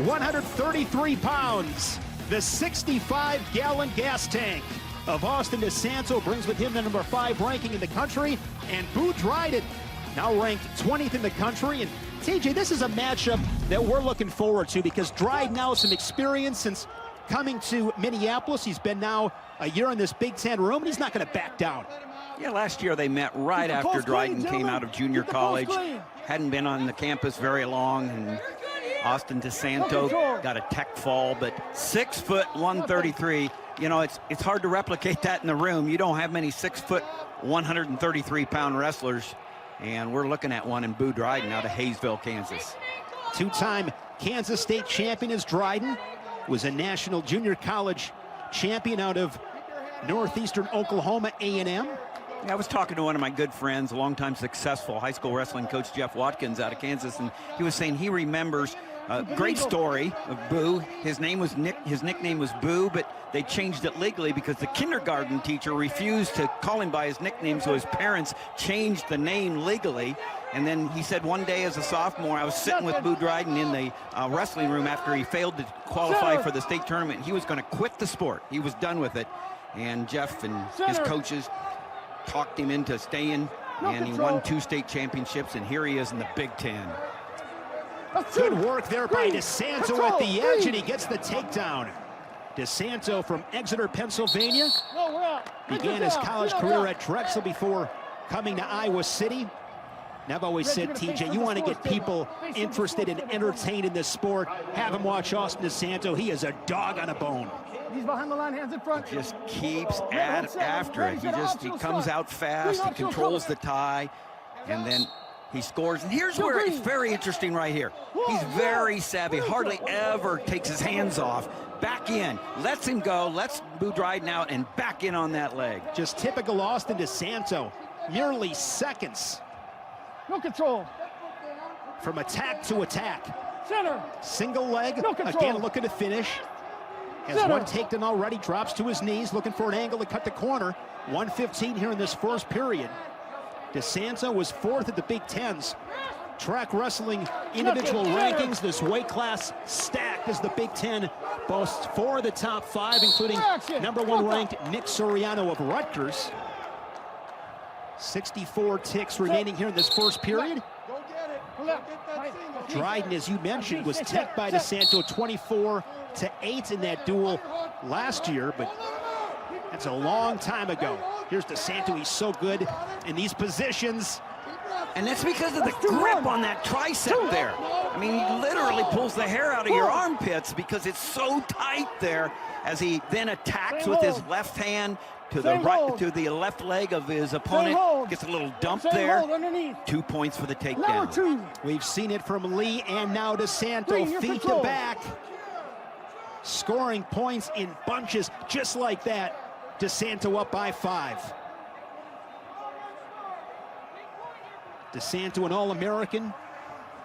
133 pounds. The 65-gallon gas tank of Austin DeSanto brings with him the number 5 ranking in the country. And Dryden, now ranked 20th in the country. And TJ, this is a matchup that we're looking forward to because Dryden now has some experience since coming to Minneapolis. He's been now a year in this Big Ten room, and he's not going to back down. Yeah, last year they met right after Dryden came out of junior college. Hadn't been on the campus very long, and Austin DeSanto got a tech fall, but 6 foot 133. You know, it's hard to replicate that in the room. You don't have many 6 foot 133-pound wrestlers, and we're looking at one in Dryden out of Hayesville, Kansas. Two-time Kansas State champion is Dryden. Was a national junior college champion out of northeastern Oklahoma A&M. I was talking to one of my good friends, a longtime successful high school wrestling coach, Jeff Watkins, out of Kansas, and he was saying he remembers a great story of Boo. His nickname was Boo, but they changed it legally because the kindergarten teacher refused to call him by his nickname, so his parents changed the name legally. And then he said one day as a sophomore, I was sitting with Dryden in the wrestling room after he failed to qualify for the state tournament. He was going to quit the sport. He was done with it. And Jeff and his coaches talked him into staying, and he won 2 state championships, and here he is in the Big Ten. Good work there by DeSanto at the edge, and he gets the takedown. DeSanto from Exeter, Pennsylvania. Began his college career at Drexel before coming to Iowa City. And I've always said, TJ, you want to get people interested and entertained in this sport, have them watch Austin DeSanto. He is a dog on a bone. He's behind the line, hands in front. He just keeps after it. He comes out fast, he controls the tie, and then he scores. And here's where it's very interesting right here. He's very savvy, hardly ever takes his hands off. Back in, lets him go, lets Dryden out, and back in on that leg. Just typical Austin DeSanto, merely seconds. No control. From attack to attack. Center. Single leg, again looking to finish. Has one takedown already, drops to his knees, looking for an angle to cut the corner. 1:15 here in this first period. DeSanto was 4th at the Big Ten's track wrestling individual rankings. This weight class stacked as the Big Ten boasts 4 of the top 5, including #1 ranked Nick Soriano of Rutgers. 64 ticks remaining here in this first period. Dryden, as you mentioned, was teched by DeSanto 24-8 in that duel last year, but that's a long time ago. Here's DeSanto, he's so good in these positions. And that's because of the grip on that tricep there. I mean, he literally pulls the hair out of your armpits because it's so tight there as he then attacks with his left hand to the right, to the left leg of his opponent. Gets a little dump there. 2 points for the takedown. We've seen it from Lee and now DeSanto, feet to back. Scoring points in bunches just like that. DeSanto up by 5. DeSanto, an All-American,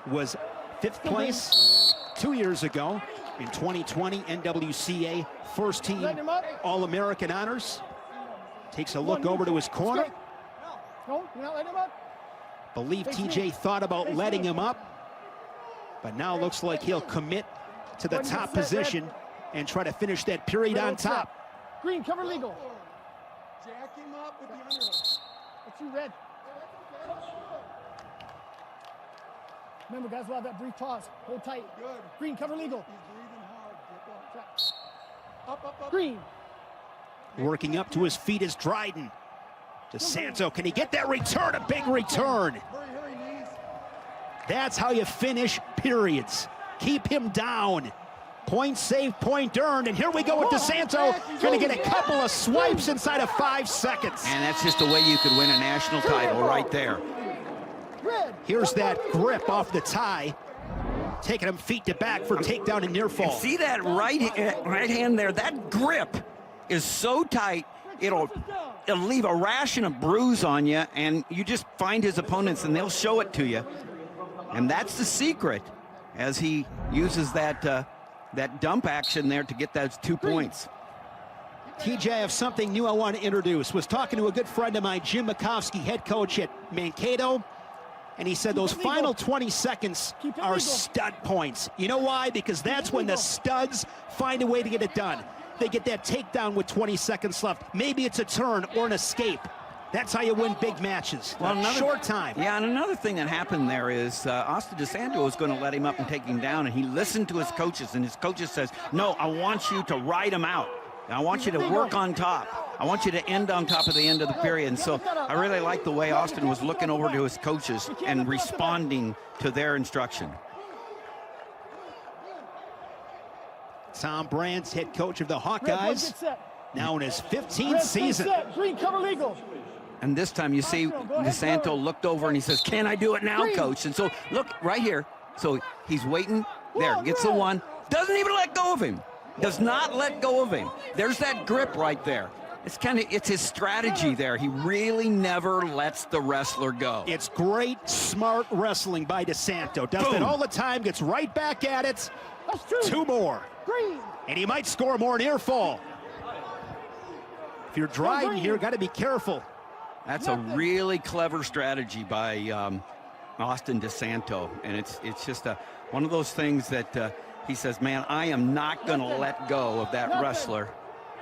was 5th place 2 years ago in 2020 NWCA first team All-American honors. Takes a look over to his corner. Believe TJ thought about letting him up, but now looks like he'll commit to the top position and try to finish that period on top. Green, cover legal. Jack him up with the underhook. That's you, red. Remember, guys, we'll have that brief pause. Hold tight. Good. Green, cover legal. He's breathing hard. Up. Green. Working up to his feet is Dryden. DeSanto, can he get that return? A big return. That's how you finish periods. Keep him down. Point saved, point earned, and here we go with DeSanto. Going to get a couple of swipes inside of 5 seconds. And that's just the way you could win a national title right there. Here's that grip off the tie. Taking him feet to back for takedown and near fall. And see that right hand there? That grip is so tight, it'll leave a rash and a bruise on you, and you just find his opponents and they'll show it to you. And that's the secret, as he uses that dump action there to get those 2 points. TJ, I have something new I want to introduce. Was talking to a good friend of mine, Jim Makovsky, head coach at Mankato. And he said those final 20 seconds are stud points. You know why? Because that's when the studs find a way to get it done. They get that takedown with 20 seconds left. Maybe it's a turn or an escape. That's how you win big matches. Well, short time. Yeah, and another thing that happened there is Austin DeSanto was going to let him up and take him down, and he listened to his coaches, and his coaches says, no, I want you to ride him out. I want you to work on top. I want you to end on top of the end of the period. And so I really like the way Austin was looking over to his coaches and responding to their instruction. Tom Brands, head coach of the Hawkeyes, now in his 15th season. Green cover legal. And this time you see DeSanto looked over and he says, can I do it now, coach? And so look right here. So he's waiting. There, gets the one. Doesn't even let go of him. Does not let go of him. There's that grip right there. It's his strategy there. He really never lets the wrestler go. It's great, smart wrestling by DeSanto. Does it all the time, gets right back at it. Two more. And he might score more near fall. If you're Dryden here, got to be careful. That's a really clever strategy by Austin DeSanto. And it's just one of those things that he says, man, I am not going to let go of that wrestler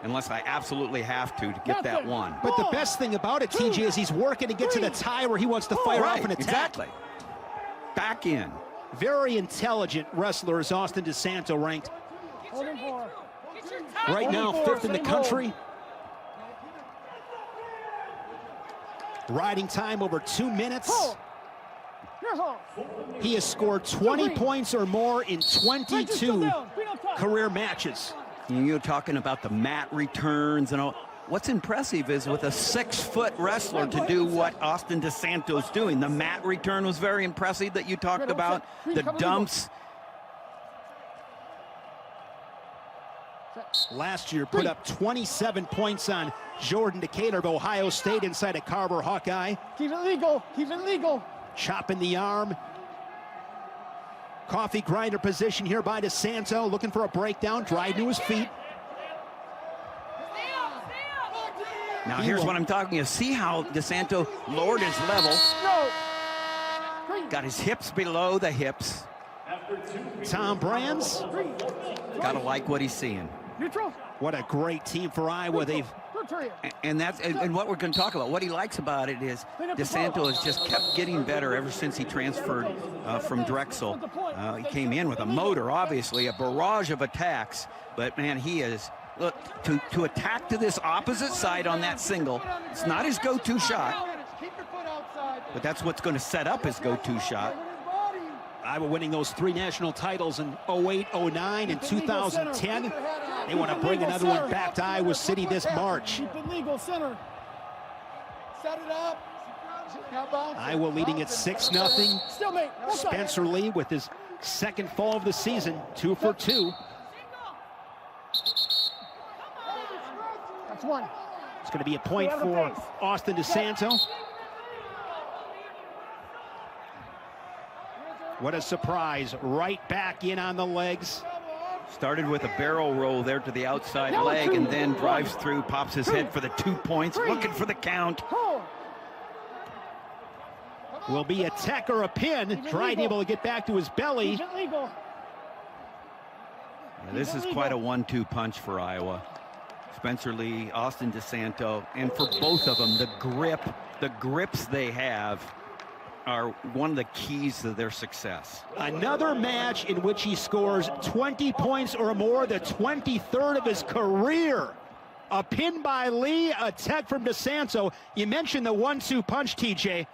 unless I absolutely have to get that one. But the best thing about it, TJ, is he's working to get to the tie where he wants to fire off an attack. Exactly. Back in. Very intelligent wrestler is Austin DeSanto, ranked right now 5th in the country. Riding time over 2 minutes. He has scored 20 points or more in 22 career matches. You're talking about the mat returns and all. What's impressive is with a 6-foot wrestler to do what Austin DeSanto's doing. The mat return was very impressive that you talked about. The dumps. Last year put up 27 points on Jordan Decatur of Ohio State inside a Carver Hawkeye. Keep it legal. Keep it legal. Chopping the arm. Coffee grinder position here by DeSanto, looking for a breakdown. Dryden to his feet. Now here's what I'm talking. You see how DeSanto lowered his level. Got his hips below the hips. Tom Brands. Gotta like what he's seeing. What a great team for Iowa. They've and what we're going to talk about. What he likes about it is DeSanto has just kept getting better ever since he transferred from Drexel. He came in with a motor, obviously, a barrage of attacks. But, man, he is, look, to attack to this opposite side on that single, it's not his go-to shot. But that's what's going to set up his go-to shot. Iowa winning those 3 national titles in 08, 09, and 2010. They want to bring another one back to Iowa City this March. Keep it legal, center. Set it up. Iowa leading at 6-0. Spencer Lee with his 2nd fall of the season, 2 for 2. That's one. It's going to be a point for Austin DeSanto. What a surprise, right back in on the legs. Started with a barrel roll there to the outside leg and then drives through, pops his head for the 2 points, looking for the count. Will be a tech or a pin. Dryden able to get back to his belly. Yeah, this is quite a 1-2 punch for Iowa. Spencer Lee, Austin DeSanto, and for both of them, the grips they have are one of the keys to their success. Another match in which he scores 20 points or more, the 23rd of his career. A pin by Lee, a tech from DeSanto. You mentioned the 1-2 punch, TJ.